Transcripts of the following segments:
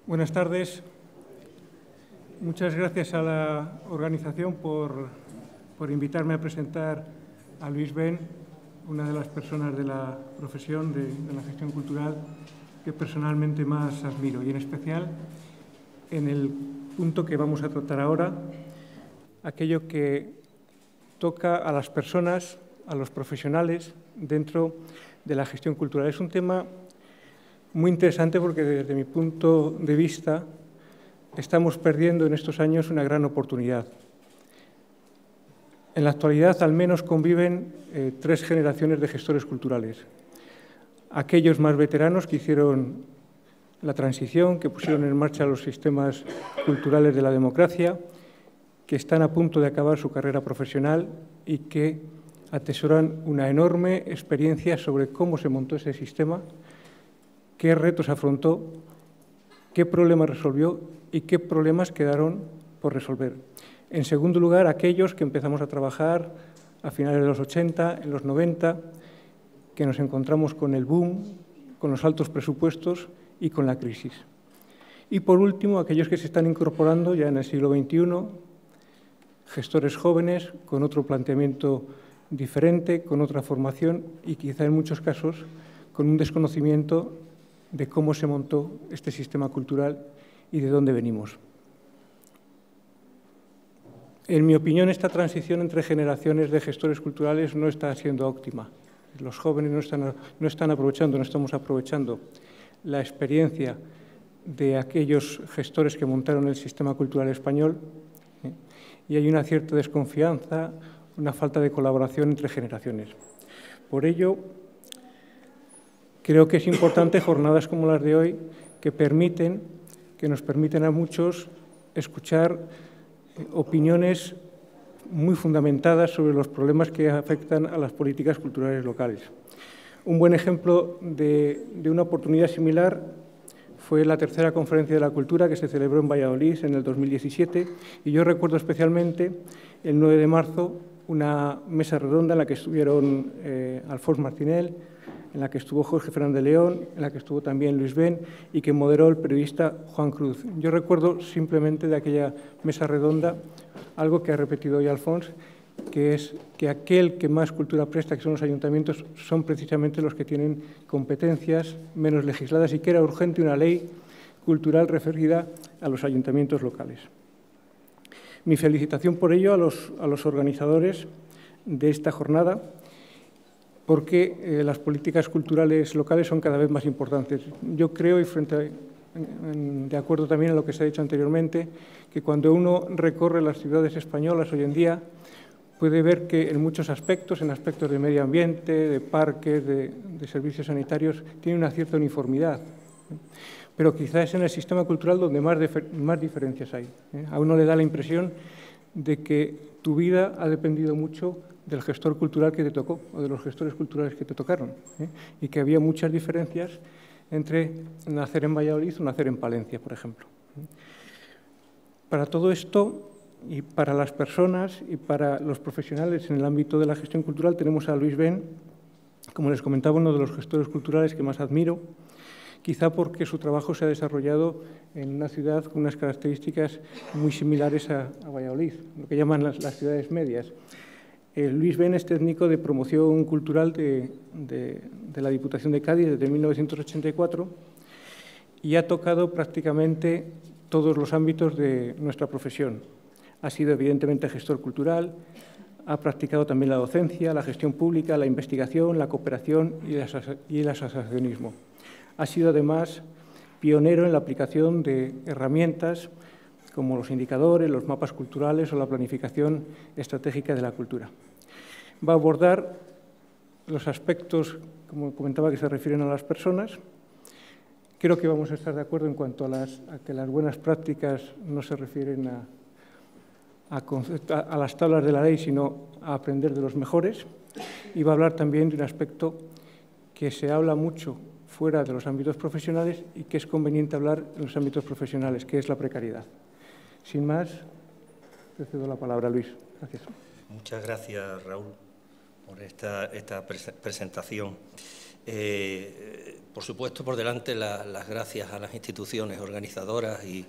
Buenas tardes. Muchas gracias a la organización por invitarme a presentar a Luis Ben, una de las personas de la profesión de la gestión cultural que personalmente más admiro, y en especial en el punto que vamos a tratar ahora, aquello que toca a las personas, a los profesionales dentro de la gestión cultural. Es un tema muy interesante porque desde mi punto de vista estamos perdiendo en estos años una gran oportunidad. En la actualidad al menos conviven tres generaciones de gestores culturales. Aquellos más veteranos que hicieron la transición, que pusieron en marcha los sistemas culturales de la democracia, que están a punto de acabar su carrera profesional y que atesoran una enorme experiencia sobre cómo se montó ese sistema, qué retos afrontó, qué problemas resolvió y qué problemas quedaron por resolver. En segundo lugar, aquellos que empezamos a trabajar a finales de los 80, en los 90, que nos encontramos con el boom, con los altos presupuestos y con la crisis. Y por último, aquellos que se están incorporando ya en el siglo XXI, gestores jóvenes con otro planteamiento diferente, con otra formación y quizá en muchos casos con un desconocimiento de cómo se montó este sistema cultural y de dónde venimos. En mi opinión, esta transición entre generaciones de gestores culturales no está siendo óptima. Los jóvenes no estamos aprovechando la experiencia de aquellos gestores que montaron el sistema cultural español, y hay una cierta desconfianza, una falta de colaboración entre generaciones. Por ello, creo que es importante jornadas como las de hoy que nos permiten a muchos escuchar opiniones muy fundamentadas sobre los problemas que afectan a las políticas culturales locales. Un buen ejemplo de una oportunidad similar fue la tercera Conferencia de la Cultura que se celebró en Valladolid en el 2017 y yo recuerdo especialmente el 9 de marzo una mesa redonda en la que estuvieron Alfons Martinel, en la que estuvo Jorge Fernández León, en la que estuvo también Luis Ben y que moderó el periodista Juan Cruz. Yo recuerdo simplemente de aquella mesa redonda algo que ha repetido hoy Alfons, que es que aquel que más cultura presta, que son los ayuntamientos, son precisamente los que tienen competencias menos legisladas y que era urgente una ley cultural referida a los ayuntamientos locales. Mi felicitación por ello a los organizadores de esta jornada, porque las políticas culturales locales son cada vez más importantes. Yo creo, y de acuerdo también a lo que se ha dicho anteriormente, que cuando uno recorre las ciudades españolas hoy en día, puede ver que en muchos aspectos, en aspectos de medio ambiente, de parques, de servicios sanitarios, tiene una cierta uniformidad. Pero quizás es en el sistema cultural donde más diferencias hay. A uno le da la impresión de que tu vida ha dependido mucho del gestor cultural que te tocó o de los gestores culturales que te tocaron, y que había muchas diferencias entre nacer en Valladolid o nacer en Palencia, por ejemplo. Para todo esto y para las personas y para los profesionales en el ámbito de la gestión cultural tenemos a Luis Ben, como les comentaba, uno de los gestores culturales que más admiro, quizá porque su trabajo se ha desarrollado en una ciudad con unas características muy similares a Valladolid, lo que llaman las ciudades medias. Luis Ben es técnico de promoción cultural de la Diputación de Cádiz desde 1984 y ha tocado prácticamente todos los ámbitos de nuestra profesión. Ha sido evidentemente gestor cultural, ha practicado también la docencia, la gestión pública, la investigación, la cooperación y el asociacionismo. Ha sido además pionero en la aplicación de herramientas como los indicadores, los mapas culturales o la planificación estratégica de la cultura. Va a abordar los aspectos, como comentaba, que se refieren a las personas. Creo que vamos a estar de acuerdo en cuanto a que las buenas prácticas no se refieren a las tablas de la ley, sino a aprender de los mejores. Y va a hablar también de un aspecto que se habla mucho fuera de los ámbitos profesionales y que es conveniente hablar en los ámbitos profesionales, que es la precariedad. Sin más, te cedo la palabra, Luis. Gracias. Muchas gracias, Raúl, por esta presentación. Por supuesto, por delante las gracias a las instituciones organizadoras y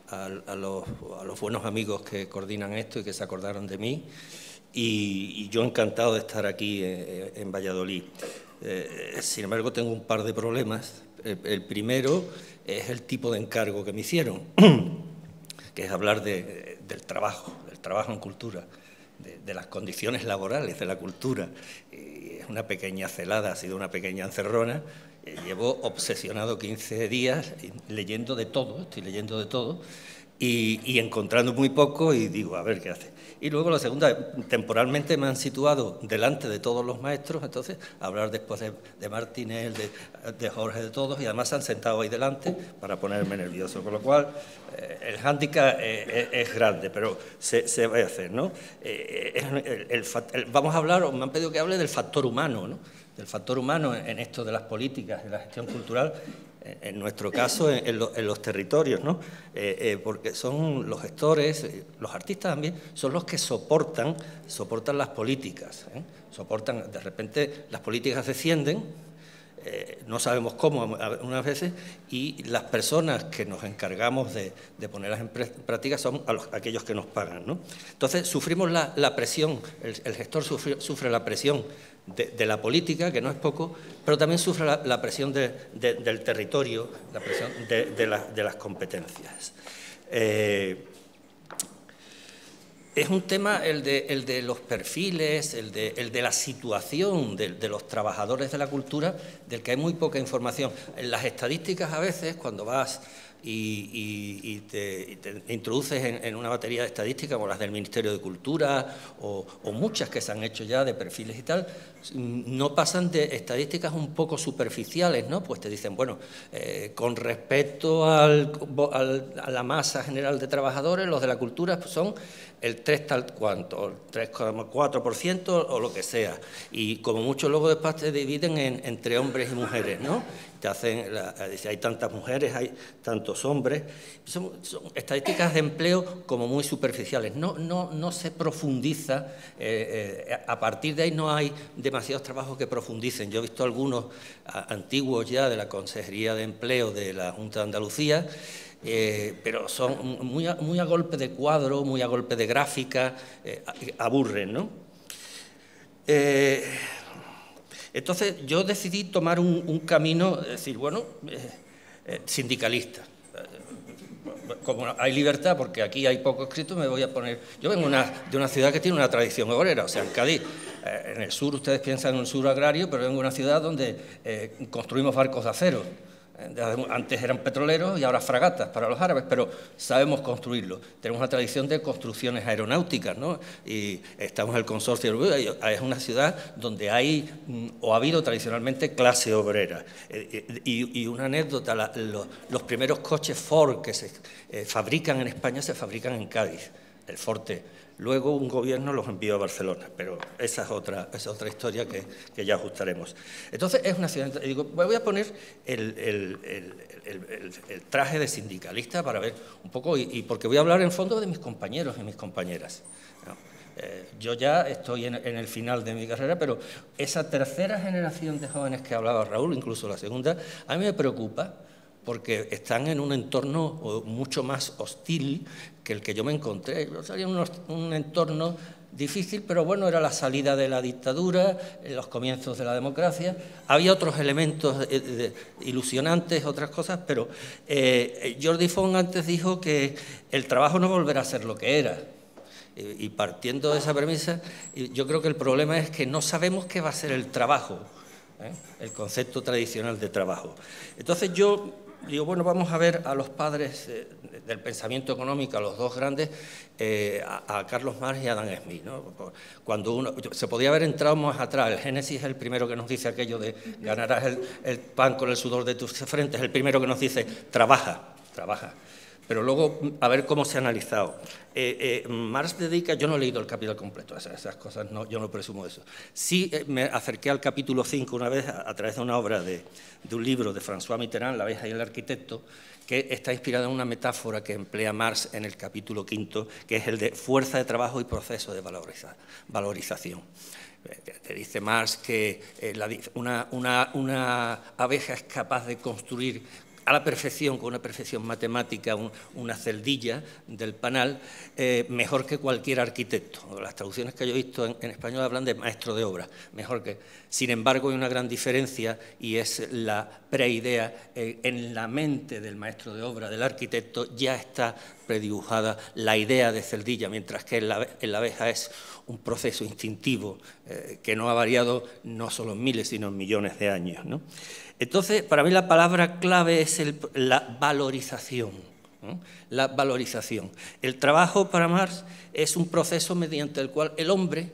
a los buenos amigos que coordinan esto y que se acordaron de mí. Y yo encantado de estar aquí en Valladolid. Sin embargo, tengo un par de problemas. El primero es el tipo de encargo que me hicieron, que es hablar del trabajo en cultura, de las condiciones laborales de la cultura. Es una pequeña celada, ha sido una pequeña encerrona. Llevo obsesionado 15 días leyendo de todo, estoy leyendo de todo, y encontrando muy poco, y digo, a ver qué hace. Y luego la segunda, temporalmente me han situado delante de todos los maestros, entonces hablar después de Martínez, de Jorge, de todos, y además se han sentado ahí delante para ponerme nervioso, con lo cual el hándicap es grande, pero se va a hacer, ¿no? Vamos a hablar, o me han pedido que hable del factor humano, ¿no? Del factor humano en esto de las políticas, de la gestión cultural, en nuestro caso, en los territorios, ¿no? Porque son los gestores, los artistas también, son los que soportan las políticas, ¿eh? Soportan, de repente, las políticas descienden, no sabemos cómo unas veces, y las personas que nos encargamos de ponerlas en práctica son aquellos que nos pagan, ¿no? Entonces, sufrimos la presión, el gestor sufre la presión de la política, que no es poco, pero también sufre la presión del territorio, la presión de las competencias. Es un tema el de los perfiles, el de la situación de los trabajadores de la cultura, del que hay muy poca información. En las estadísticas, a veces, cuando vas y te introduces en una batería de estadísticas como las del Ministerio de Cultura o muchas que se han hecho ya de perfiles y tal, no pasan de estadísticas un poco superficiales, ¿no? Pues te dicen, bueno, con respecto a la masa general de trabajadores, los de la cultura pues son el 3 tal cuanto, el 3,4% o lo que sea. Y como mucho luego después te dividen entre hombres y mujeres, ¿no? Te hacen, si hay tantas mujeres, hay tantos hombres. Son estadísticas de empleo como muy superficiales. No se profundiza, a partir de ahí no hay demasiados trabajos que profundicen. Yo he visto algunos antiguos ya de la Consejería de Empleo de la Junta de Andalucía, pero son muy a golpe de cuadro, muy a golpe de gráfica, aburren, ¿no? Entonces yo decidí tomar un camino, decir, bueno, sindicalista. Como hay libertad, porque aquí hay poco escrito, me voy a poner... Yo vengo de una ciudad que tiene una tradición obrera, o sea, en Cádiz. En el sur, ustedes piensan en un sur agrario, pero vengo de una ciudad donde construimos barcos de acero. Antes eran petroleros y ahora fragatas para los árabes, pero sabemos construirlo. Tenemos una tradición de construcciones aeronáuticas, ¿no? Y estamos en el consorcio europeo, es una ciudad donde hay, o ha habido tradicionalmente, clase obrera. Y una anécdota, los primeros coches Ford que se fabrican en España se fabrican en Cádiz, el Forte. Luego un gobierno los envió a Barcelona, pero esa es otra historia que ya ajustaremos. Entonces, es una ciudad... Digo, voy a poner el traje de sindicalista para ver un poco, y porque voy a hablar en fondo de mis compañeros y mis compañeras, ¿no? Yo ya estoy en el final de mi carrera, pero esa tercera generación de jóvenes que hablaba Raúl, incluso la segunda, a mí me preocupa, porque están en un entorno mucho más hostil que el que yo me encontré. Yo salí en un entorno difícil, pero bueno, era la salida de la dictadura, los comienzos de la democracia. Había otros elementos ilusionantes, otras cosas, pero Jordi Font antes dijo que el trabajo no volverá a ser lo que era. Y partiendo de esa premisa, yo creo que el problema es que no sabemos qué va a ser el trabajo, el concepto tradicional de trabajo. Entonces yo digo, bueno, vamos a ver a los padres del pensamiento económico, a los dos grandes, a Carlos Marx y a Adam Smith, ¿no? Cuando se podía haber entrado más atrás. El Génesis es el primero que nos dice aquello de ganarás el pan con el sudor de tus frentes, es el primero que nos dice trabaja, trabaja. Pero luego, a ver cómo se ha analizado. Marx dedica, yo no he leído el capítulo completo, esas cosas, no, yo no presumo de eso. Sí me acerqué al capítulo 5 una vez a través de una obra de un libro de François Mitterrand, La abeja y el arquitecto, que está inspirada en una metáfora que emplea Marx en el capítulo 5, que es el de fuerza de trabajo y proceso de valorización. Te dice Marx que una abeja es capaz de construir a la perfección, con una perfección matemática, una celdilla del panal, mejor que cualquier arquitecto. Las traducciones que yo he visto en español hablan de maestro de obra, mejor que. Sin embargo, hay una gran diferencia y es la preidea. En la mente del maestro de obra, del arquitecto, ya está predibujada la idea de celdilla, mientras que en la abeja es un proceso instintivo que no ha variado no solo en miles, sino en millones de años, ¿no? Entonces, para mí la palabra clave es la valorización, ¿no? La valorización. El trabajo para Marx es un proceso mediante el cual el hombre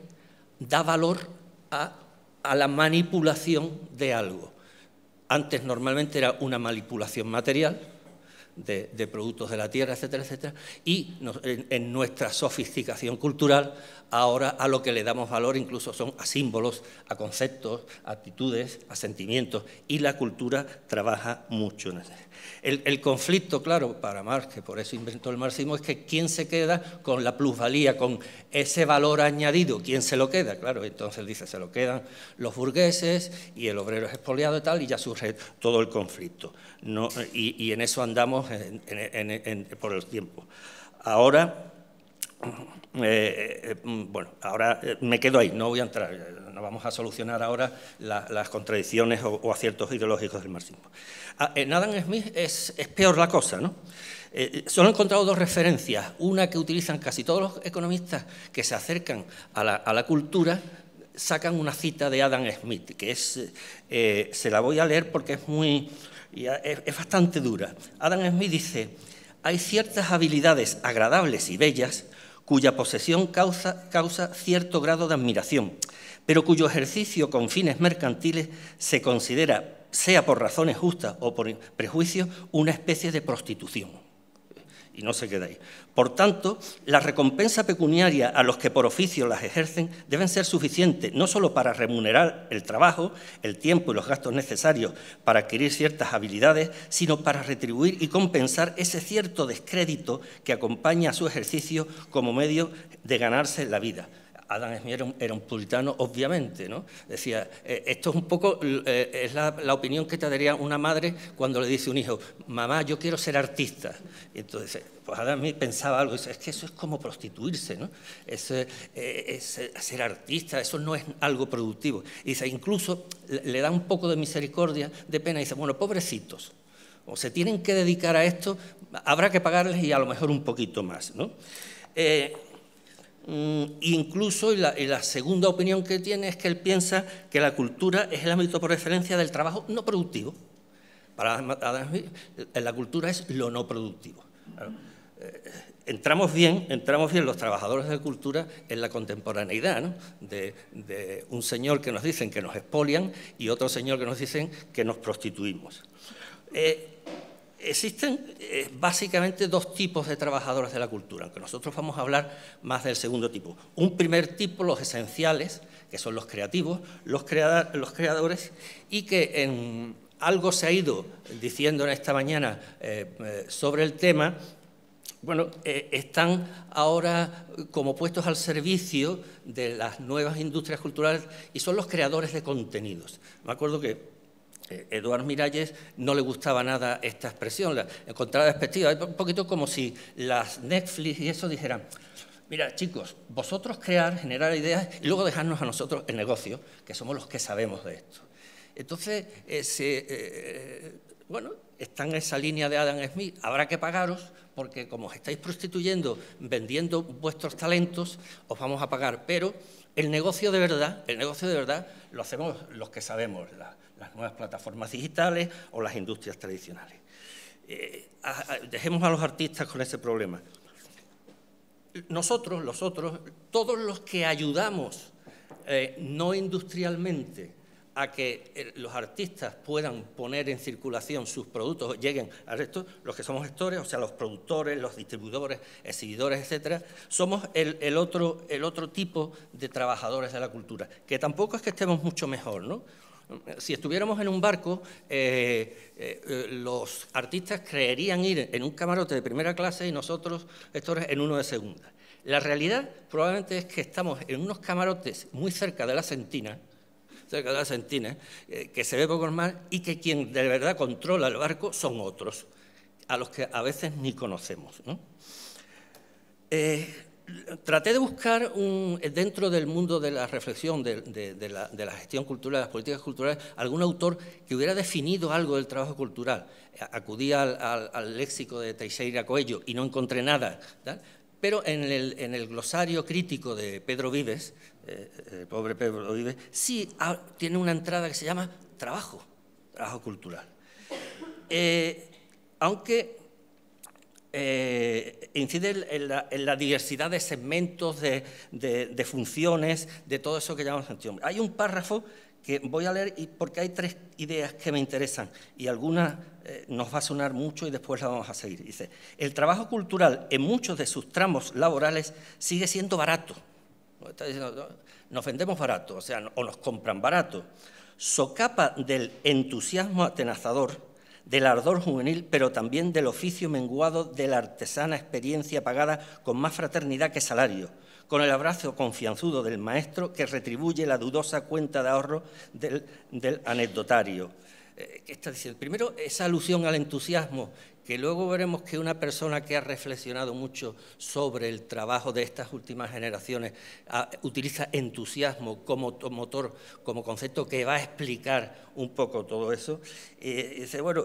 da valor a la manipulación de algo. Antes normalmente era una manipulación material de productos de la tierra, etcétera, etcétera, y en nuestra sofisticación cultural ahora a lo que le damos valor incluso son a símbolos, a conceptos, a actitudes, a sentimientos, y la cultura trabaja mucho en eso. El conflicto, claro, para Marx, que por eso inventó el marxismo, es que ¿quién se queda con la plusvalía, con ese valor añadido? ¿Quién se lo queda? Claro, entonces dice, se lo quedan los burgueses y el obrero es expoliado y tal, y ya surge todo el conflicto. No, y en eso andamos por el tiempo. Ahora, bueno, ahora me quedo ahí, no voy a entrar, no vamos a solucionar ahora las contradicciones o aciertos ideológicos del marxismo. En Adam Smith es peor la cosa, ¿no? Solo he encontrado dos referencias, una que utilizan casi todos los economistas que se acercan a la cultura, sacan una cita de Adam Smith, que es, se la voy a leer porque es bastante dura. Adam Smith dice: hay ciertas habilidades agradables y bellas cuya posesión causa cierto grado de admiración, pero cuyo ejercicio con fines mercantiles se considera, sea por razones justas o por prejuicios, una especie de prostitución. Y no se queda ahí. Por tanto, la recompensa pecuniaria a los que por oficio las ejercen deben ser suficientes no solo para remunerar el trabajo, el tiempo y los gastos necesarios para adquirir ciertas habilidades, sino para retribuir y compensar ese cierto descrédito que acompaña a su ejercicio como medio de ganarse la vida. Adam Smith era un puritano, obviamente, ¿no? Decía, esto es un poco, es la opinión que te daría una madre cuando le dice a un hijo, mamá, yo quiero ser artista. Y entonces, pues Adam Smith pensaba algo, es que eso es como prostituirse, ¿no? Es ser artista, eso no es algo productivo. Y dice, incluso le da un poco de misericordia, de pena, y dice, bueno, pobrecitos, o se tienen que dedicar a esto, habrá que pagarles y a lo mejor un poquito más, ¿no? Incluso, y la segunda opinión que tiene es que él piensa que la cultura es el ámbito por excelencia del trabajo no productivo. Para Adam Smith, la cultura es lo no productivo. Claro. Entramos bien los trabajadores de cultura en la contemporaneidad, ¿no? de un señor que nos dicen que nos expolian y otro señor que nos dicen que nos prostituimos. Existen básicamente dos tipos de trabajadores de la cultura, aunque nosotros vamos a hablar más del segundo tipo. Un primer tipo, los esenciales, que son los creativos, los creadores, y que algo se ha ido diciendo en esta mañana sobre el tema. Bueno, están ahora como puestos al servicio de las nuevas industrias culturales y son los creadores de contenidos. Me acuerdo que Eduard Miralles no le gustaba nada esta expresión, la encontraba despectiva, un poquito como si las Netflix y eso dijeran, mira chicos, vosotros generar ideas y luego dejarnos a nosotros el negocio, que somos los que sabemos de esto. Entonces, bueno, está en esa línea de Adam Smith, habrá que pagaros porque como os estáis prostituyendo, vendiendo vuestros talentos, os vamos a pagar, pero el negocio de verdad lo hacemos los que sabemos, las nuevas plataformas digitales o las industrias tradicionales. Dejemos a los artistas con ese problema. Nosotros, todos los que ayudamos no industrialmente a que los artistas puedan poner en circulación sus productos, lleguen al resto, los que somos gestores, o sea, los productores, los distribuidores, exhibidores, etcétera, somos el otro tipo de trabajadores de la cultura, que tampoco es que estemos mucho mejor, ¿no? Si estuviéramos en un barco, los artistas creerían ir en un camarote de primera clase y nosotros, gestores, en uno de segunda. La realidad probablemente es que estamos en unos camarotes muy cerca de la Sentina, que se ve poco más, y que quien de verdad controla el barco son otros, a los que a veces ni conocemos, ¿no? Traté de buscar, dentro del mundo de la reflexión, de la gestión cultural, de las políticas culturales, algún autor que hubiera definido algo del trabajo cultural. Acudí al léxico de Teixeira Coello y no encontré nada, ¿tal? Pero en el glosario crítico de Pedro Vives, el pobre Pedro Vives, sí tiene una entrada que se llama trabajo cultural. Aunque incide en la diversidad de segmentos, de funciones, de todo eso que llamamos gestión. Hay un párrafo que voy a leer porque hay 3 ideas que me interesan y algunas nos va a sonar mucho y después la vamos a seguir. Dice, el trabajo cultural en muchos de sus tramos laborales sigue siendo barato. Está diciendo, nos vendemos barato, o sea, o nos compran barato. Socapa del entusiasmo atenazador, del ardor juvenil, pero también del oficio menguado de la artesana experiencia pagada con más fraternidad que salario, con el abrazo confianzudo del maestro que retribuye la dudosa cuenta de ahorro del anecdotario. ¿Qué está diciendo? Primero, esa alusión al entusiasmo, que luego veremos que una persona que ha reflexionado mucho sobre el trabajo de estas últimas generaciones utiliza entusiasmo como motor, como concepto que va a explicar un poco todo eso. Dice, bueno,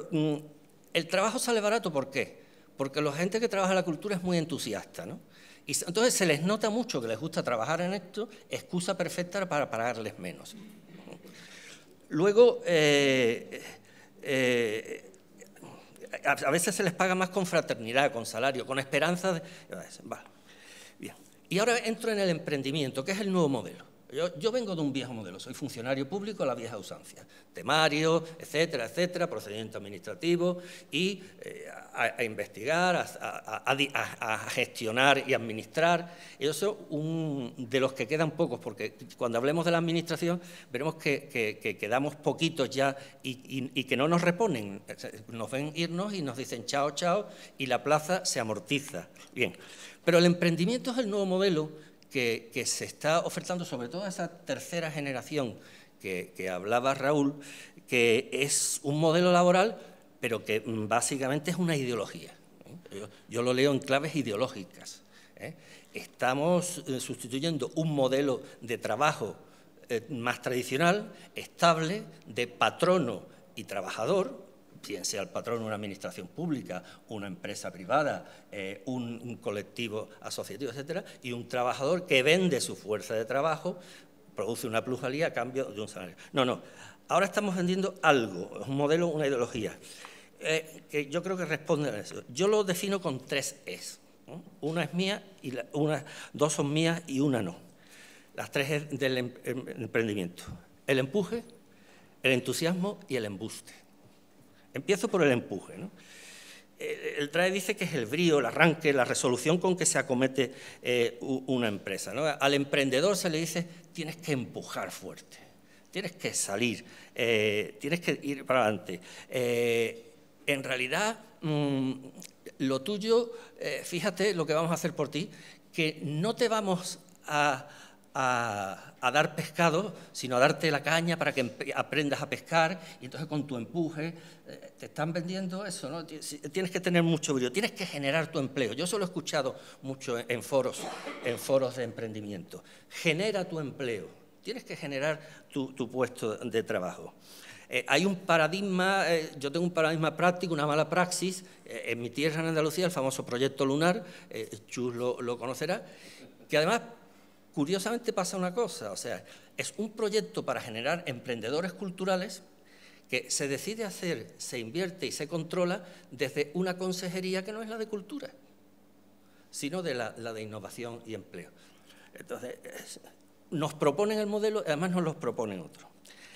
el trabajo sale barato, ¿por qué? Porque la gente que trabaja en la cultura es muy entusiasta, ¿no? Y entonces se les nota mucho que les gusta trabajar en esto, excusa perfecta para pagarles menos. Luego, a veces se les paga más con fraternidad, con salario, con esperanza. Vale. Bien. Y ahora entro en el emprendimiento, que es el nuevo modelo. Yo vengo de un viejo modelo, soy funcionario público a la vieja usancia, temario, etcétera, etcétera, procedimiento administrativo y a investigar, a gestionar y administrar. Eso de los que quedan pocos, porque cuando hablemos de la administración veremos que quedamos poquitos ya y que no nos reponen. Nos ven irnos y nos dicen chao, chao y la plaza se amortiza. Bien, pero el emprendimiento es el nuevo modelo que se está ofertando sobre todo a esa tercera generación que hablaba Raúl, que es un modelo laboral, pero que básicamente es una ideología. Yo lo leo en claves ideológicas. Estamos sustituyendo un modelo de trabajo más tradicional, estable, de patrono y trabajador, bien sea el patrón una administración pública, una empresa privada, un colectivo asociativo, etcétera, y un trabajador que vende su fuerza de trabajo, produce una plusvalía a cambio de un salario. No, ahora estamos vendiendo algo, un modelo, una ideología, que yo creo que responde a eso. Yo lo defino con 3 Es, ¿no? Una es mía, y 2 son mías y una no. Las 3 Es del emprendimiento. El empuje, el entusiasmo y el embuste. Empiezo por el empuje, ¿no? El TRAE dice que es el brío, el arranque, la resolución con que se acomete una empresa, ¿no? Al emprendedor se le dice tienes que empujar fuerte, tienes que salir, tienes que ir para adelante. En realidad, lo tuyo, fíjate lo que vamos a hacer por ti, que no te vamos a dar pescado, sino a darte la caña para que aprendas a pescar y entonces con tu empuje te están vendiendo eso, ¿no? Tienes que tener mucho brío, tienes que generar tu empleo. Yo eso lo he escuchado mucho en foros de emprendimiento. Genera tu empleo, tienes que generar tu puesto de trabajo. Hay un paradigma, yo tengo un paradigma práctico, una mala praxis, en mi tierra, en Andalucía, el famoso Proyecto Lunar, Chus lo conocerá, que además curiosamente pasa una cosa, o sea, es un proyecto para generar emprendedores culturales que se decide hacer, se invierte y se controla desde una consejería que no es la de cultura, sino de la de innovación y empleo. Entonces, nos proponen el modelo, además nos los proponen otros.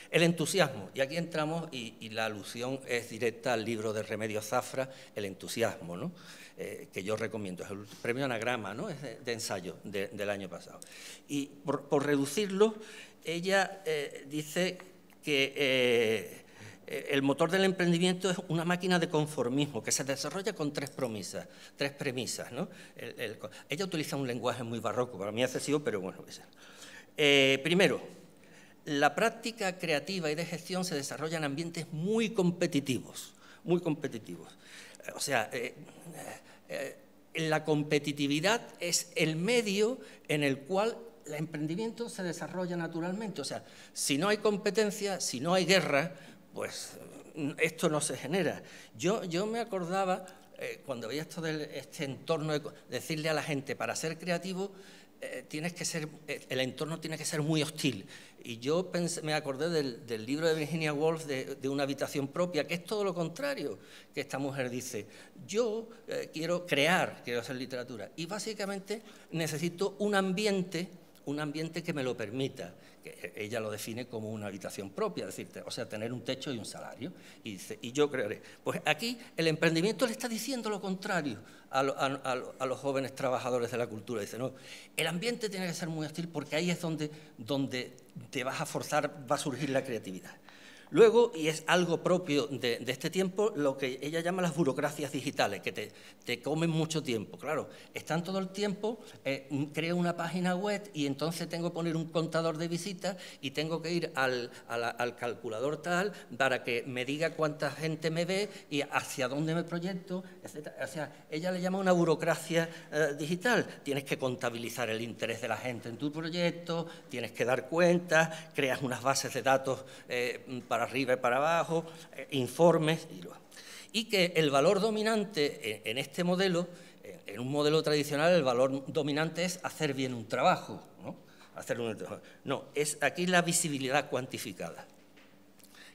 El entusiasmo, y aquí entramos, y la alusión es directa al libro de Remedios Zafra, El entusiasmo, ¿no? Que yo recomiendo, es el premio Anagrama, ¿no? Es de ensayo del año pasado. Y por reducirlo, ella dice que el motor del emprendimiento es una máquina de conformismo que se desarrolla con tres premisas, ¿no? Ella utiliza un lenguaje muy barroco, para mí excesivo, pero bueno. Primero, la práctica creativa y de gestión se desarrolla en ambientes muy competitivos, muy competitivos. O sea, la competitividad es el medio en el cual el emprendimiento se desarrolla naturalmente. O sea, si no hay competencia, si no hay guerra, pues esto no se genera. Yo me acordaba, cuando veía esto de este entorno, de decirle a la gente, para ser creativo, el entorno tiene que ser muy hostil. Y yo me acordé del libro de Virginia Woolf, de Una habitación propia, que es todo lo contrario, que esta mujer dice, yo quiero crear, quiero hacer literatura, y básicamente necesito un ambiente que me lo permita, que ella lo define como una habitación propia, es decir, o sea, tener un techo y un salario, y dice, y yo crearé. Pues aquí el emprendimiento le está diciendo lo contrario a los jóvenes trabajadores de la cultura. Dice, no, el ambiente tiene que ser muy hostil porque ahí es donde te vas a forzar, va a surgir la creatividad. Luego, y es algo propio de este tiempo, lo que ella llama las burocracias digitales, que te comen mucho tiempo. Claro, están todo el tiempo, creo una página web y entonces tengo que poner un contador de visitas y tengo que ir al calculador tal para que me diga cuánta gente me ve y hacia dónde me proyecto, etc. O sea, ella le llama una burocracia digital. Tienes que contabilizar el interés de la gente en tu proyecto, tienes que dar cuentas, creas unas bases de datos para arriba y para abajo, informes, y que el valor dominante en este modelo, en un modelo tradicional, el valor dominante es hacer bien un trabajo, ¿no? No, es aquí la visibilidad cuantificada,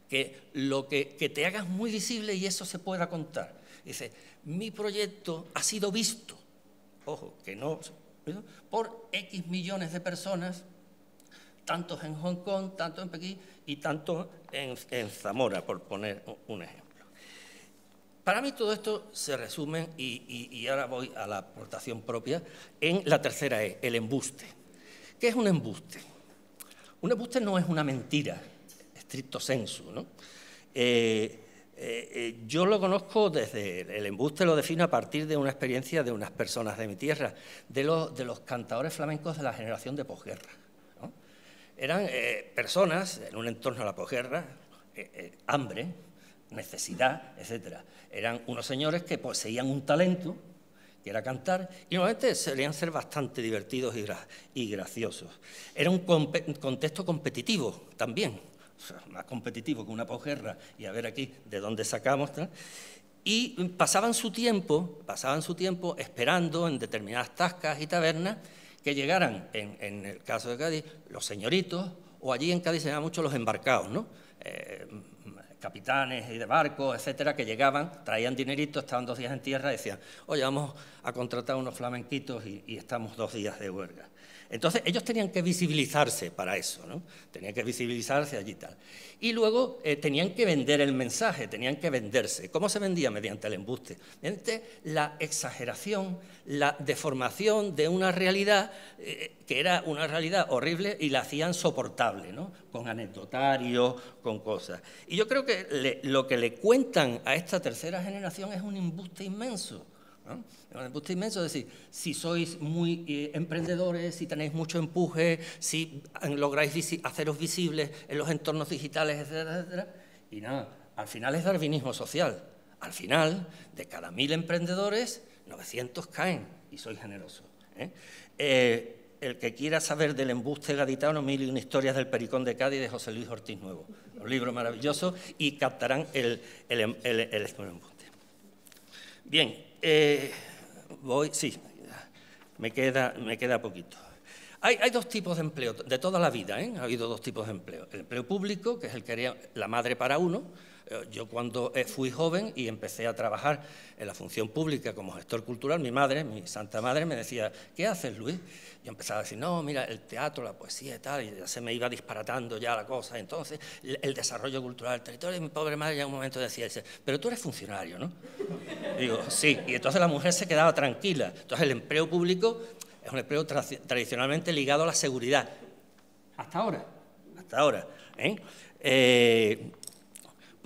que te hagas muy visible y eso se pueda contar. Dice, mi proyecto ha sido visto, ojo, que no, por X millones de personas, tantos en Hong Kong, tantos en Pekín y tantos en Zamora, por poner un ejemplo. Para mí todo esto se resume, y ahora voy a la aportación propia, en la tercera E, el embuste. ¿Qué es un embuste? Un embuste no es una mentira, stricto sensu, ¿no? Yo lo conozco el embuste lo defino a partir de una experiencia de unas personas de mi tierra, de los cantadores flamencos de la generación de posguerra. Eran personas en un entorno a la posguerra, hambre, necesidad, etc. Eran unos señores que poseían un talento, que era cantar, y normalmente solían ser bastante divertidos y graciosos. Era un contexto competitivo también, o sea, más competitivo que una posguerra, y a ver aquí de dónde sacamos, ¿no? Y pasaban su tiempo esperando en determinadas tascas y tabernas que llegaran, en el caso de Cádiz, los señoritos, o allí en Cádiz se llaman mucho los embarcados, ¿no? Capitanes y de barcos, etcétera, que llegaban, traían dinerito, estaban 2 días en tierra y decían, oye, vamos a contratar unos flamenquitos y estamos 2 días de huelga. Entonces, ellos tenían que visibilizarse para eso, ¿no? Tenían que visibilizarse allí y tal. Y luego tenían que vender el mensaje, tenían que venderse. ¿Cómo se vendía? Mediante el embuste. Mediante la exageración, la deformación de una realidad que era una realidad horrible y la hacían soportable, ¿no? Con anecdotarios, con cosas. Y yo creo que lo que le cuentan a esta tercera generación es un embuste inmenso. ¿No? Un embuste inmenso, es decir, si sois muy emprendedores, si tenéis mucho empuje, si lográis haceros visibles en los entornos digitales, etcétera, etcétera. Y nada, al final es darwinismo social. Al final, de cada 1000 emprendedores, 900 caen y sois generosos. El que quiera saber del embuste gaditano, 1001 historias del Pericón de Cádiz de José Luis Ortiz Nuevo. Un libro maravilloso y captarán el embuste. Bien. Sí, me queda poquito. Hay 2 tipos de empleo, de toda la vida, ha habido 2 tipos de empleo. El empleo público, que es el que haría la madre para uno. Yo cuando fui joven y empecé a trabajar en la función pública como gestor cultural, mi madre, mi santa madre, me decía, ¿qué haces, Luis? Yo empezaba a decir, no, mira, el teatro, la poesía y tal, y ya se me iba disparatando ya la cosa. Entonces, el desarrollo cultural del territorio, y mi pobre madre ya en un momento decía, pero tú eres funcionario, ¿no? Y digo, sí, y entonces la mujer se quedaba tranquila. Entonces, el empleo público es un empleo tradicionalmente ligado a la seguridad. Hasta ahora.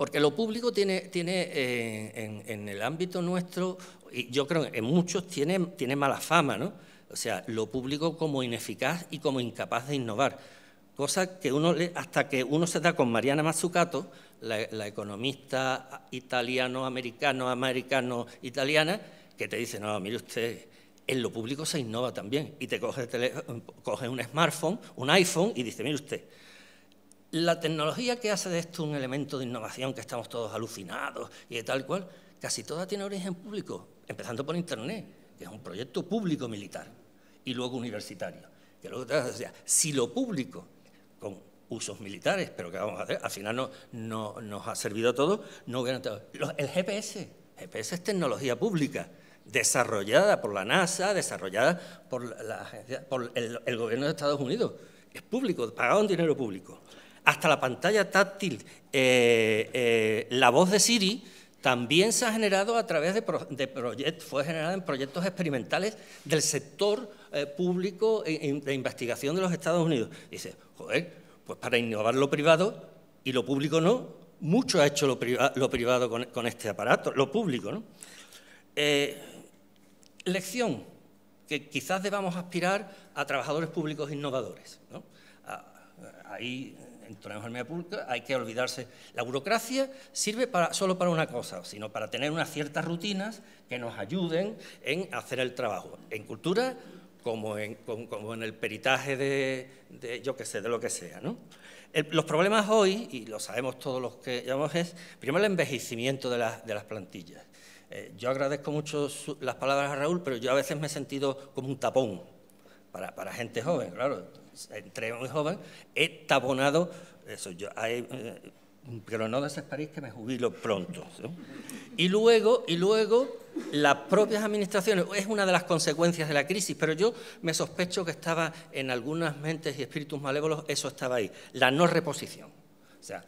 Porque lo público tiene en el ámbito nuestro, y yo creo que en muchos tiene mala fama, ¿no? O sea, lo público como ineficaz y como incapaz de innovar. Cosa que hasta que uno se da con Mariana Mazzucato, la economista americano-italiana, que te dice, no, mire usted, en lo público se innova también. Y te coge un smartphone, un iPhone, y dice, mire usted, la tecnología que hace de esto un elemento de innovación, que estamos todos alucinados y de tal cual, casi toda tiene origen público, empezando por Internet, que es un proyecto público militar, y luego universitario. Que luego, o sea, si lo público, con usos militares, pero ¿qué vamos a hacer? Al final no nos ha servido todo, no hubieran estado. El GPS es tecnología pública, desarrollada por la NASA, desarrollada por el gobierno de Estados Unidos. Es público, pagado en dinero público. Hasta la pantalla táctil, la voz de Siri también se ha generado a través de proyectos, fue generada en proyectos experimentales del sector público de investigación de los Estados Unidos. Dice, joder, pues para innovar lo privado y lo público no, mucho ha hecho lo privado con este aparato, lo público, ¿no? Lección, que quizás debamos aspirar a trabajadores públicos innovadores, ¿no? Ahí entonces, hay que olvidarse. La burocracia sirve solo para una cosa, sino para tener unas ciertas rutinas que nos ayuden en hacer el trabajo. En cultura, como en el peritaje de yo qué sé, de lo que sea, ¿no? Los problemas hoy, y lo sabemos todos los que llamamos, es primero el envejecimiento de las plantillas. Yo agradezco mucho las palabras a Raúl, pero yo a veces me he sentido como un tapón para gente joven, claro. Entre muy joven, he taponado eso, pero no desesperéis que me jubilo pronto, ¿sí? Y luego las propias administraciones, es una de las consecuencias de la crisis, pero yo me sospecho que estaba en algunas mentes y espíritus malévolos, eso estaba ahí, la no reposición. O sea,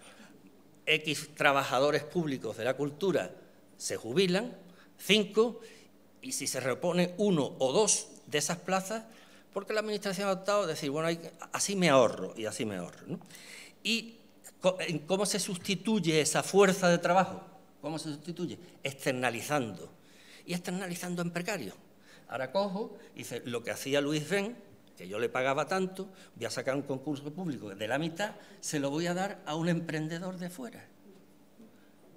X trabajadores públicos de la cultura se jubilan, 5, y si se repone 1 o 2 de esas plazas, porque la Administración ha optado a decir, bueno, así me ahorro, ¿no? ¿Y cómo se sustituye esa fuerza de trabajo? ¿Cómo se sustituye? Externalizando. Y externalizando en precario. Ahora cojo y dice, lo que hacía Luis Ben, que yo le pagaba tanto, voy a sacar un concurso público de la mitad, se lo voy a dar a un emprendedor de fuera.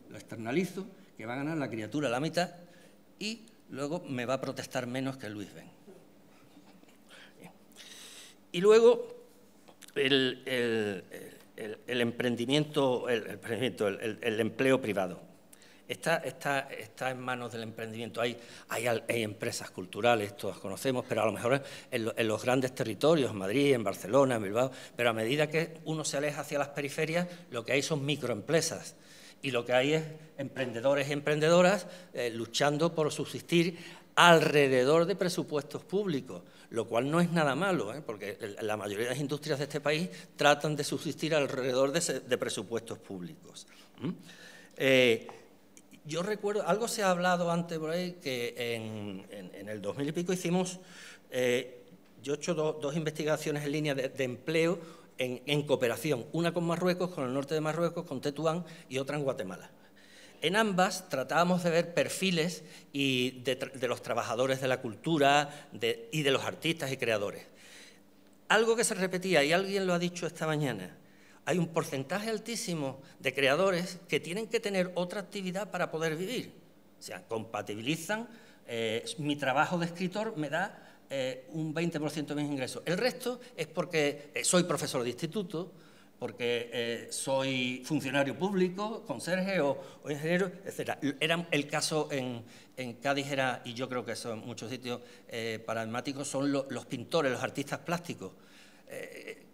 Lo externalizo, que va a ganar la criatura la mitad, y luego me va a protestar menos que Luis Ben. Y luego el emprendimiento, el empleo privado. Está en manos del emprendimiento. Hay empresas culturales, todas conocemos, pero a lo mejor en los grandes territorios, en Madrid, en Barcelona, en Bilbao, pero a medida que uno se aleja hacia las periferias, lo que hay son microempresas. Y lo que hay es emprendedores y emprendedoras luchando por subsistir alrededor de presupuestos públicos, lo cual no es nada malo, porque la mayoría de las industrias de este país tratan de subsistir alrededor de presupuestos públicos. Yo recuerdo, algo se ha hablado antes por ahí, que en el 2000 y pico hicimos, yo he hecho dos investigaciones en línea de empleo en cooperación, una con Marruecos, con el norte de Marruecos, con Tetuán, y otra en Guatemala. En ambas tratábamos de ver perfiles de los trabajadores de la cultura y de los artistas y creadores. Algo que se repetía, y alguien lo ha dicho esta mañana, hay un porcentaje altísimo de creadores que tienen que tener otra actividad para poder vivir. O sea, compatibilizan, mi trabajo de escritor me da un 20% de mis ingresos. El resto es porque soy profesor de instituto, porque soy funcionario público, conserje o ingeniero, etc. Era el caso en Cádiz, y yo creo que eso en muchos sitios paradigmáticos, son los pintores, los artistas plásticos.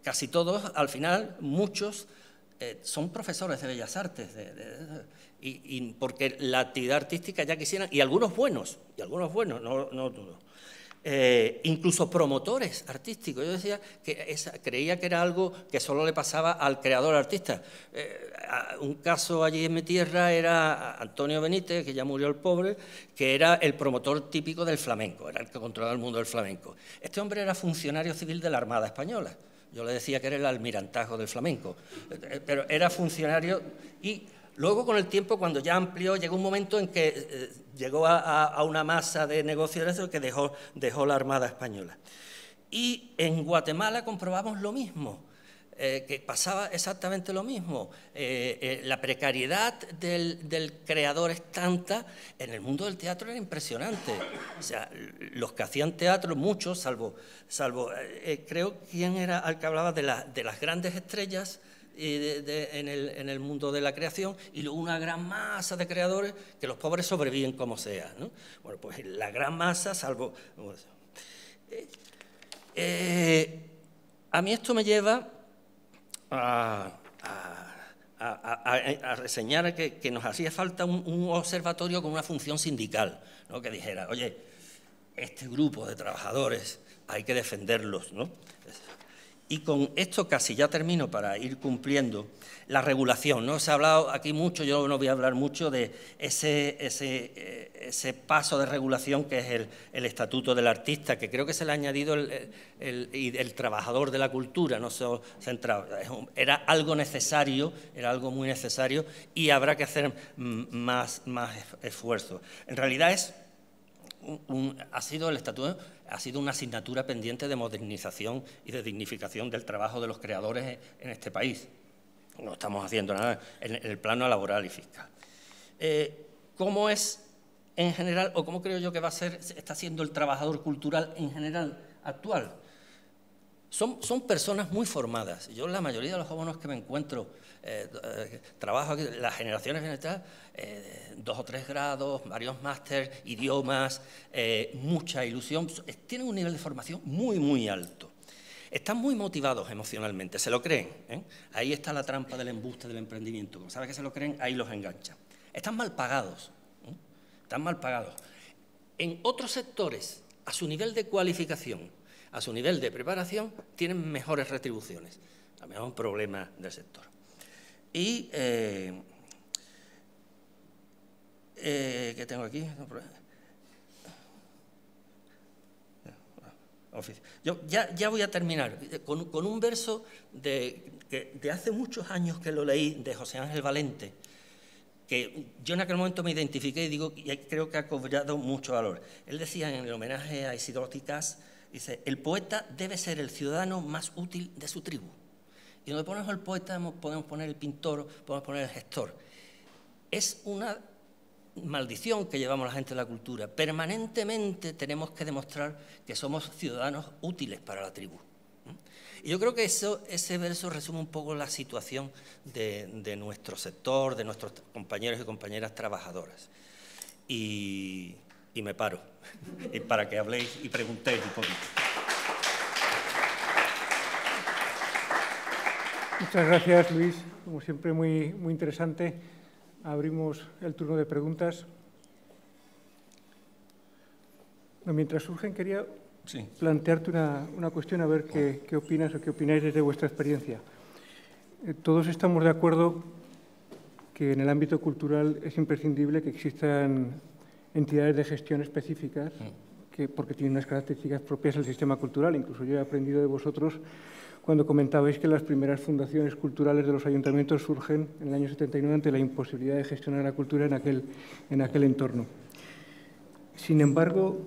Casi todos, al final, muchos son profesores de Bellas Artes, y porque la actividad artística ya quisieran, y algunos buenos, no todos. Incluso promotores artísticos. Yo decía que creía que era algo que solo le pasaba al creador artista. Un caso allí en mi tierra era Antonio Benítez, que ya murió el pobre, que era el promotor típico del flamenco, era el que controlaba el mundo del flamenco. Este hombre era funcionario civil de la Armada Española. Yo le decía que era el almirantazgo del flamenco, pero era funcionario y Luego, con el tiempo, cuando ya amplió, llegó un momento en que llegó a una masa de negocios que dejó la Armada Española. Y en Guatemala comprobamos lo mismo, que pasaba exactamente lo mismo. La precariedad del creador es tanta, en el mundo del teatro era impresionante. O sea, los que hacían teatro, muchos, salvo creo, ¿quién era el que hablaba de las grandes estrellas en el mundo de la creación, y luego una gran masa de creadores que los pobres sobreviven como sea, ¿no? Bueno, pues la gran masa, salvo... a mí esto me lleva a reseñar que nos hacía falta un observatorio con una función sindical, ¿no? Que dijera, oye, este grupo de trabajadores hay que defenderlos, ¿no? Y con esto casi ya termino para ir cumpliendo. La regulación, ¿no? Se ha hablado aquí mucho, yo no voy a hablar mucho de ese paso de regulación que es el Estatuto del Artista, que creo que se le ha añadido el trabajador de la cultura, no solo centrado. Era algo necesario, era algo muy necesario, y habrá que hacer más esfuerzo. En realidad el Estatuto ha sido una asignatura pendiente de modernización y de dignificación del trabajo de los creadores en este país. No estamos haciendo nada en el plano laboral y fiscal. ¿Cómo es en general, o cómo creo yo que está siendo el trabajador cultural en general actual? Son personas muy formadas. Yo, la mayoría de los jóvenes que me encuentro, trabajo aquí, las generaciones en esta, 2 o 3 grados, varios máster, idiomas, mucha ilusión, tienen un nivel de formación muy, muy alto. Están muy motivados emocionalmente, se lo creen, ¿eh? Ahí está la trampa del embuste del emprendimiento. Como saben que se lo creen, ahí los enganchan. Están mal pagados, ¿eh? Están mal pagados. En otros sectores, a su nivel de cualificación, a su nivel de preparación, tienen mejores retribuciones. También es un problema del sector. Y, ¿qué tengo aquí? Yo ya voy a terminar con un verso de hace muchos años que lo leí, de José Ángel Valente, que yo en aquel momento me identifiqué y creo que ha cobrado mucho valor. Él decía en el homenaje a Isidoro Ticaz, dice, el poeta debe ser el ciudadano más útil de su tribu. Y donde ponemos el poeta podemos poner el pintor, podemos poner el gestor. Es una maldición que llevamos la gente de la cultura. Permanentemente tenemos que demostrar que somos ciudadanos útiles para la tribu. Y yo creo que ese verso resume un poco la situación de nuestro sector, de nuestros compañeros y compañeras trabajadoras. Y me paro, y para que habléis y preguntéis un poquito. Muchas gracias, Luis. Como siempre, muy interesante. Abrimos el turno de preguntas. Mientras surgen, quería plantearte una cuestión, a ver qué opinas o qué opináis desde vuestra experiencia. Todos estamos de acuerdo que en el ámbito cultural es imprescindible que existan entidades de gestión específicas, porque tienen unas características propias del sistema cultural. Incluso yo he aprendido de vosotros cuando comentabais que las primeras fundaciones culturales de los ayuntamientos surgen en el año 79 ante la imposibilidad de gestionar la cultura en aquel entorno. Sin embargo,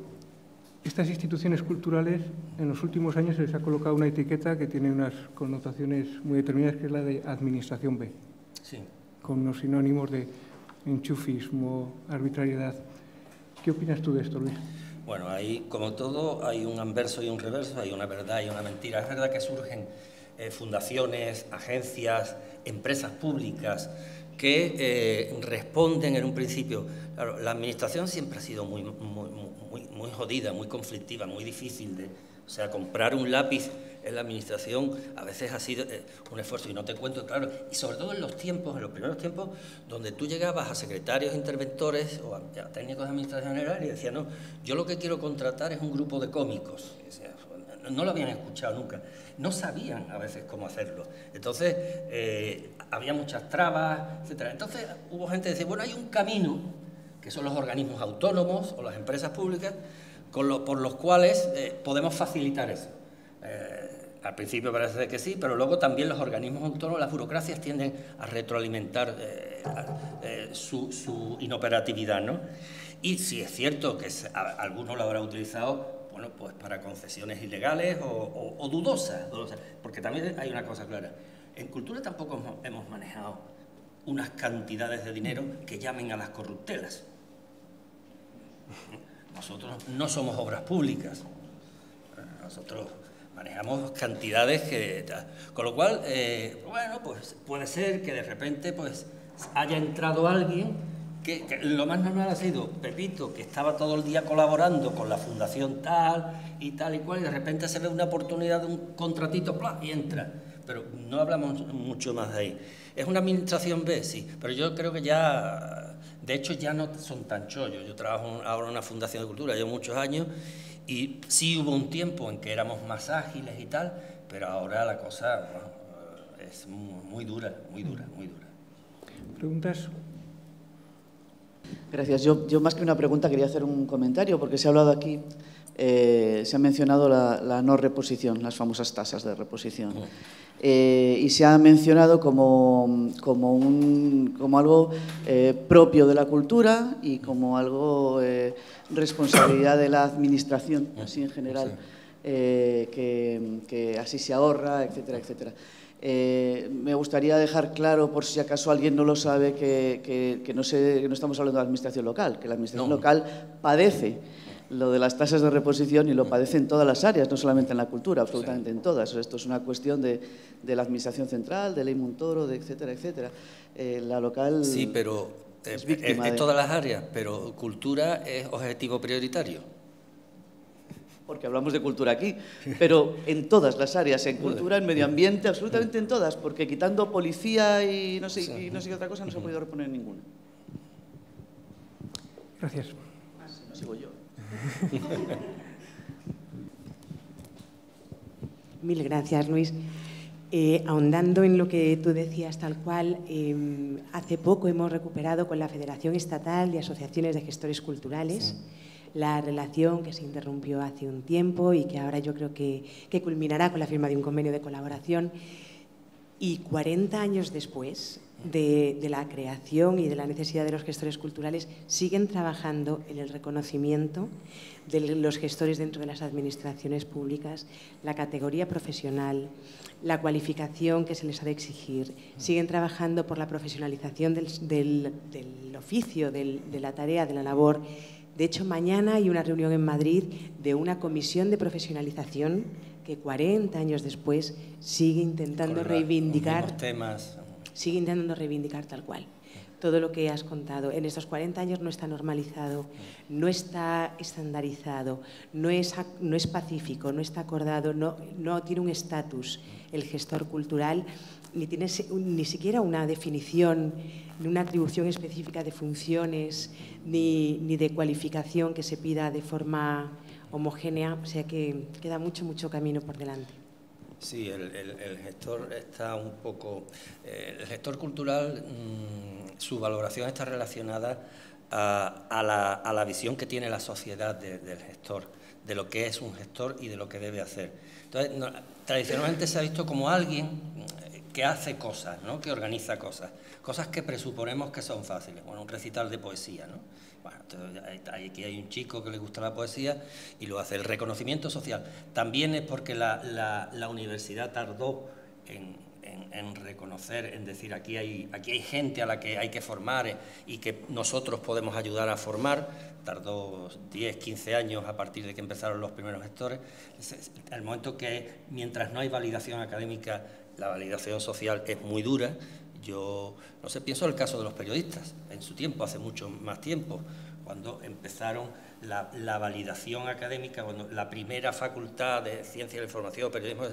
estas instituciones culturales, en los últimos años se les ha colocado una etiqueta que tiene unas connotaciones muy determinadas, que es la de administración B, sí, con unos sinónimos de enchufismo, arbitrariedad. ¿Qué opinas tú de esto, Luis? Bueno, ahí, como todo, hay un anverso y un reverso, hay una verdad y una mentira. Es verdad que surgen fundaciones, agencias, empresas públicas que responden en un principio. Claro, la administración siempre ha sido muy jodida, muy conflictiva, muy difícil o sea, comprar un lápiz en la administración a veces ha sido un esfuerzo, y no te cuento, claro, y sobre todo en los primeros tiempos, donde tú llegabas a secretarios interventores o a técnicos de administración general y decías, no, yo lo que quiero contratar es un grupo de cómicos. No lo habían escuchado nunca, no sabían a veces cómo hacerlo. Entonces, había muchas trabas, etc. Entonces, hubo gente que decía, bueno, hay un camino, que son los organismos autónomos o las empresas públicas, por los cuales podemos facilitar eso. al principio parece que sí, pero luego también los organismos autónomos, las burocracias tienden a retroalimentar su inoperatividad, ¿no? Y si es cierto que alguno lo habrá utilizado, bueno, pues para concesiones ilegales o dudosas, porque también hay una cosa clara. En cultura tampoco hemos manejado unas cantidades de dinero que llamen a las corruptelas. Nosotros no somos obras públicas. Nosotros manejamos cantidades que... Con lo cual, bueno, pues puede ser que de repente pues haya entrado alguien que lo más normal ha sido Pepito, que estaba todo el día colaborando con la fundación tal y cual, y de repente se ve una oportunidad de un contratito, ¡plá!, y entra. Pero no hablamos mucho más de ahí. ¿Es una administración B? Sí, pero yo creo que ya... De hecho, ya no son tan chollos. Yo trabajo ahora en una fundación de cultura, llevo muchos años, y sí hubo un tiempo en que éramos más ágiles y tal, pero ahora la cosa, bueno, es muy dura, muy dura, muy dura. ¿Preguntas? Gracias. Yo más que una pregunta quería hacer un comentario, porque se ha hablado aquí, se ha mencionado la no reposición, las famosas tasas de reposición. Y se ha mencionado como algo propio de la cultura y como algo responsabilidad de la administración, así en general, que así se ahorra, etcétera, etcétera. Me gustaría dejar claro, por si acaso alguien no lo sabe, que no estamos hablando de la administración local, que la administración local padece lo de las tasas de reposición y lo padece en todas las áreas, no solamente en la cultura, absolutamente en todas. Esto es una cuestión de la administración central, de Ley Montoro, etcétera, etcétera. La local sí, pero es víctima de todas las áreas, pero cultura es objetivo prioritario. Porque hablamos de cultura aquí, pero en todas las áreas, en cultura, en medio ambiente, absolutamente en todas, porque quitando policía y no sé qué otra cosa no se ha podido reponer ninguna. Gracias. No sigo yo. Mil gracias, Luis. Ahondando en lo que tú decías, tal cual, hace poco hemos recuperado con la Federación Estatal de Asociaciones de Gestores Culturales la relación que se interrumpió hace un tiempo y que ahora yo creo que culminará con la firma de un convenio de colaboración. Y 40 años después de la creación y de la necesidad de los gestores culturales, siguen trabajando en el reconocimiento de los gestores dentro de las administraciones públicas, la categoría profesional, la cualificación que se les ha de exigir. Siguen trabajando por la profesionalización del oficio, de la tarea, de la labor. De hecho, mañana hay una reunión en Madrid de una comisión de profesionalización que 40 años después sigue intentando reivindicar, sigue intentando reivindicar tal cual. Todo lo que has contado en estos 40 años no está normalizado, no está estandarizado, no es pacífico, no está acordado, no tiene un estatus el gestor cultural, ni tiene ni siquiera una definición, ni una atribución específica de funciones, ni de cualificación que se pida de forma homogénea, o sea que queda mucho camino por delante. Sí, el gestor está un poco... el gestor cultural, su valoración está relacionada a la visión que tiene la sociedad del gestor, de lo que es un gestor y de lo que debe hacer. Entonces, tradicionalmente se ha visto como alguien que hace cosas, ¿no?, que organiza cosas que presuponemos que son fáciles. Bueno, un recital de poesía, ¿no? Bueno, aquí hay un chico que le gusta la poesía y lo hace. El reconocimiento social también es porque la universidad tardó en reconocer, en decir aquí hay gente a la que hay que formar y que nosotros podemos ayudar a formar. Tardó 10, 15 años a partir de que empezaron los primeros gestores. El momento que, mientras no hay validación académica, la validación social es muy dura. Yo, no sé, pienso en el caso de los periodistas, en su tiempo, hace mucho más tiempo, cuando empezaron la validación académica, cuando la primera facultad de Ciencia de la Información, Periodismo,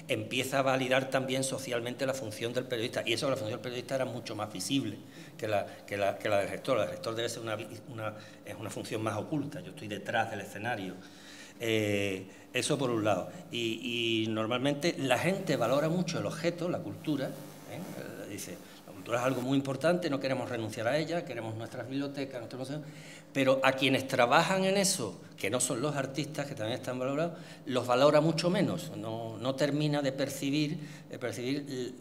empieza a validar también socialmente la función del periodista, y eso, la función del periodista era mucho más visible que la del gestor. El gestor debe ser una función más oculta, yo estoy detrás del escenario. Eso por un lado. Y normalmente la gente valora mucho el objeto, la cultura, dice, cultura es algo muy importante, no queremos renunciar a ella, queremos nuestras bibliotecas, nuestros museos, pero a quienes trabajan en eso, que no son los artistas, que también están valorados, los valora mucho menos, no termina de percibir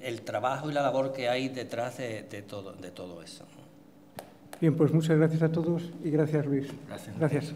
el trabajo y la labor que hay detrás de todo eso. Bien, pues muchas gracias a todos y gracias, Luis. Gracias. Gracias.